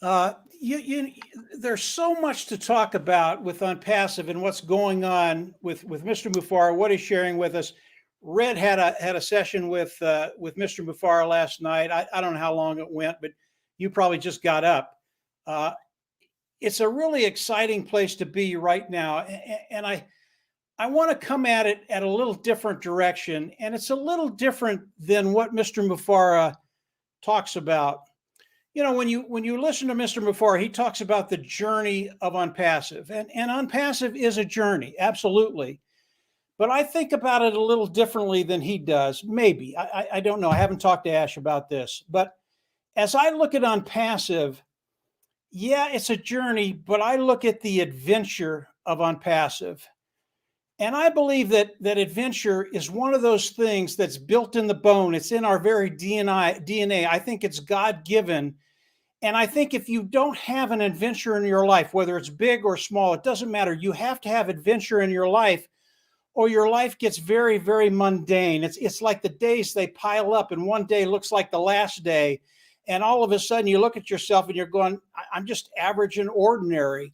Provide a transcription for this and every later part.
Uh, you, there's so much to talk about with OnPassive and what's going on with Mr. Mufara, what he's sharing with us. Red had a session with Mr. Mufara last night. I don't know how long it went, but you probably just got up. Uh, it's a really exciting place to be right now, and I want to come at it at a little different direction, and it's a little different than what Mr. Mufara talks about. You know, when you listen to Mr. Mufara, he talks about the journey of OnPassive, and OnPassive is a journey, absolutely. But I think about it a little differently than he does. Maybe I don't know. I haven't talked to Ash about this, but as I look at OnPassive, yeah, it's a journey, but I look at the adventure of OnPassive. And I believe that adventure is one of those things that's built in the bone. It's in our very DNA. I think it's God given. And I think if you don't have an adventure in your life, whether it's big or small, it doesn't matter. You have to have adventure in your life, or your life gets very, very mundane. It's like the days they pile up, and one day looks like the last day. And all of a sudden you look at yourself and you're going, I'm just average and ordinary.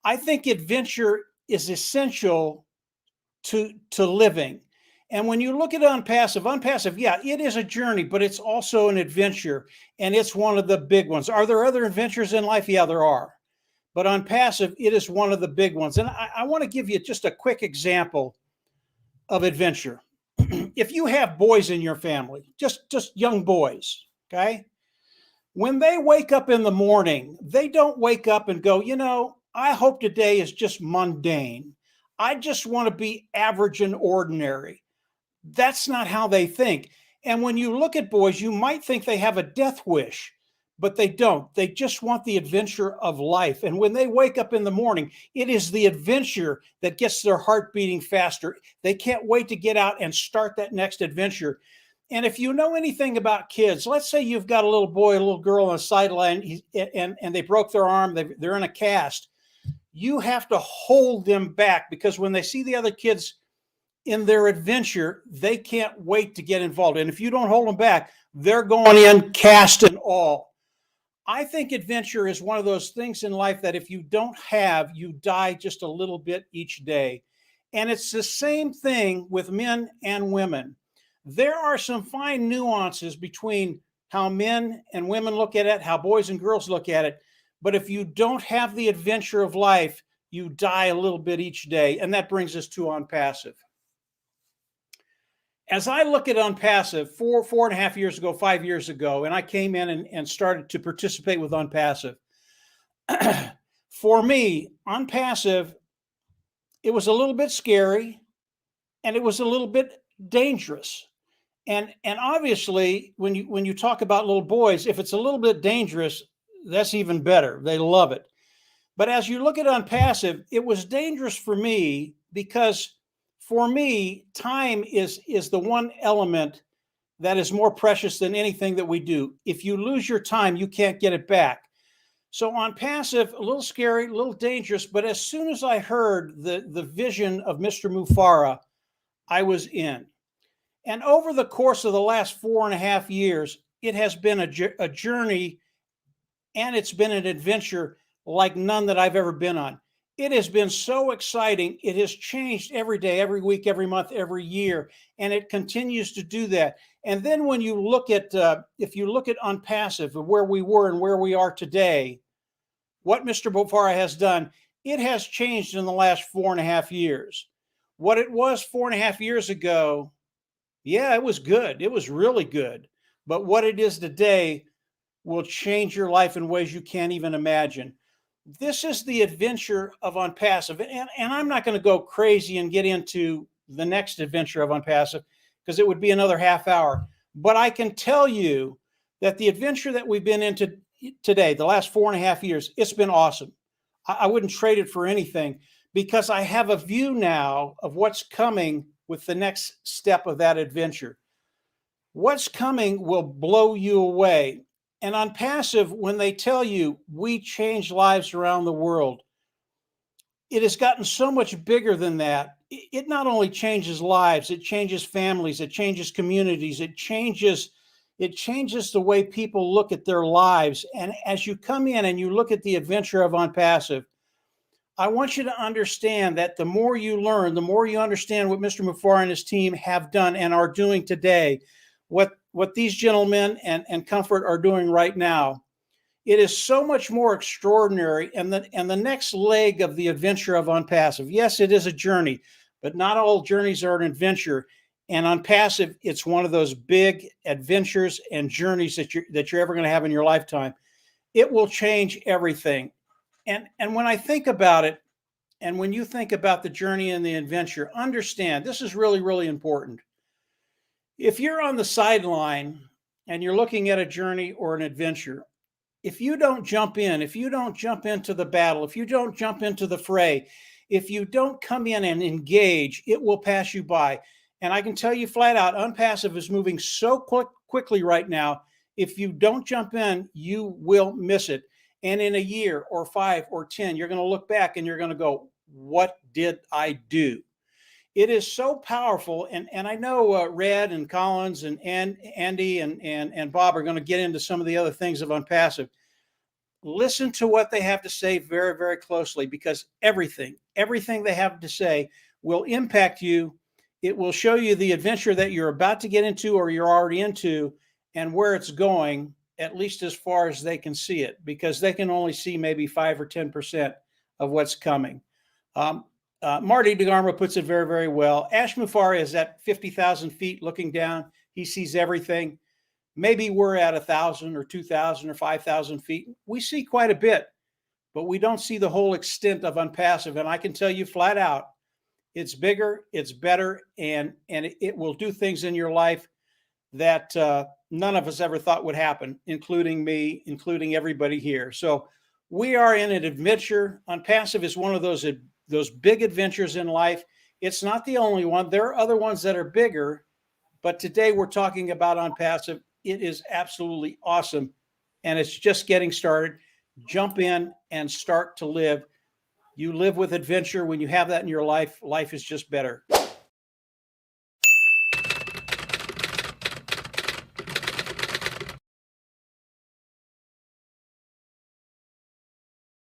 I think adventure is essential to living. And when you look at OnPassive, yeah, it is a journey, but it's also an adventure, and it's one of the big ones. Are there other adventures in life? Yeah, there are. But OnPassive, it is one of the big ones. And I want to give you just a quick example of adventure. If you have boys in your family, just young boys, okay? When they wake up in the morning, they don't wake up and go, I hope today is just mundane. I just want to be average and ordinary. That's not how they think. And when you look at boys, you might think they have a death wish, but they don't. They just want the adventure of life. And when they wake up in the morning, it is the adventure that gets their heart beating faster. They can't wait to get out and start that next adventure. And if you know anything about kids, let's say you've got a little boy, a little girl on the sideline, and they broke their arm, they're in a cast. You have to hold them back, because when they see the other kids in their adventure, they can't wait to get involved. And if you don't hold them back, they're going in cast and all. I think adventure is one of those things in life that if you don't have, you die just a little bit each day. And it's the same thing with men and women. There are some fine nuances between how men and women look at it, how boys and girls look at it. But if you don't have the adventure of life, you die a little bit each day. And that brings us to OnPassive. As I look at OnPassive 4.5 years ago, 5 years ago, and I came in and started to participate with OnPassive, for me, OnPassive, it was a little bit scary, and it was a little bit dangerous. And obviously, when you talk about little boys, if it's a little bit dangerous, that's even better. They love it. But as you look at OnPassive, it was dangerous for me because for me, time is the one element that is more precious than anything that we do. If you lose your time, you can't get it back. So OnPassive, a little scary, a little dangerous, but as soon as I heard the vision of Mr. Mufara, I was in. And over the course of the last 4.5 years, it has been a journey, and it's been an adventure like none that I've ever been on. It has been so exciting. It has changed every day, every week, every month, every year, and it continues to do that. And then when you look at, if you look at OnPassive, where we were and where we are today, what Mr. Mufara has done, it has changed in the last 4.5 years. What it was 4.5 years ago, yeah, it was good. It was really good. But what it is today will change your life in ways you can't even imagine. This is the adventure of OnPassive. And I'm not going to go crazy and get into the next adventure of OnPassive because it would be another half hour. But I can tell you that the adventure that we've been into today, the last 4.5 years, it's been awesome. I wouldn't trade it for anything because I have a view now of what's coming with the next step of that adventure. What's coming will blow you away. And OnPassive, when they tell you we change lives around the world, it has gotten so much bigger than that. It not only changes lives, it changes families, it changes communities, it changes It changes the way people look at their lives. And as you come in and you look at the adventure of OnPassive, I want you to understand that the more you learn, the more you understand what Mr. Mufar and his team have done and are doing today, what these gentlemen and Comfort are doing right now. It is so much more extraordinary. And the next leg of the adventure of OnPassive, yes, it is a journey, but not all journeys are an adventure. And OnPassive, it's one of those big adventures and journeys that you're ever going to have in your lifetime. It will change everything. And when I think about it, and when you think about the journey and the adventure, understand this is really, really important. If you're on the sideline and you're looking at a journey or an adventure, if you don't jump in, if you don't jump into the battle, if you don't jump into the fray, if you don't come in and engage, it will pass you by. And I can tell you flat out, OnPassive is moving so quickly right now. If you don't jump in, you will miss it. And in a year or 5 or 10, you're going to look back and you're going to go, what did I do? It is so powerful. And I know Red and Collins and Andy and Bob are going to get into some of the other things of OnPassive. Listen to what they have to say very, very closely, because everything they have to say will impact you. It will show you the adventure that you're about to get into or you're already into and where it's going, at least as far as they can see it, because they can only see maybe 5 or 10% of what's coming. Marty DeGarmo puts it very, very well. Ash Mufar is at 50,000 feet looking down. He sees everything. Maybe we're at 1,000 or 2,000 or 5,000 feet. We see quite a bit, but we don't see the whole extent of OnPassive. And I can tell you flat out, it's bigger, it's better, and it will do things in your life that none of us ever thought would happen, including me, including everybody here. So we are in an adventure. OnPassive is one of those big adventures in life. It's not the only one. There are other ones that are bigger, but today we're talking about OnPassive. It is absolutely awesome, and it's just getting started. Jump in and start to live. You live with adventure. When you have that in your life, life is just better.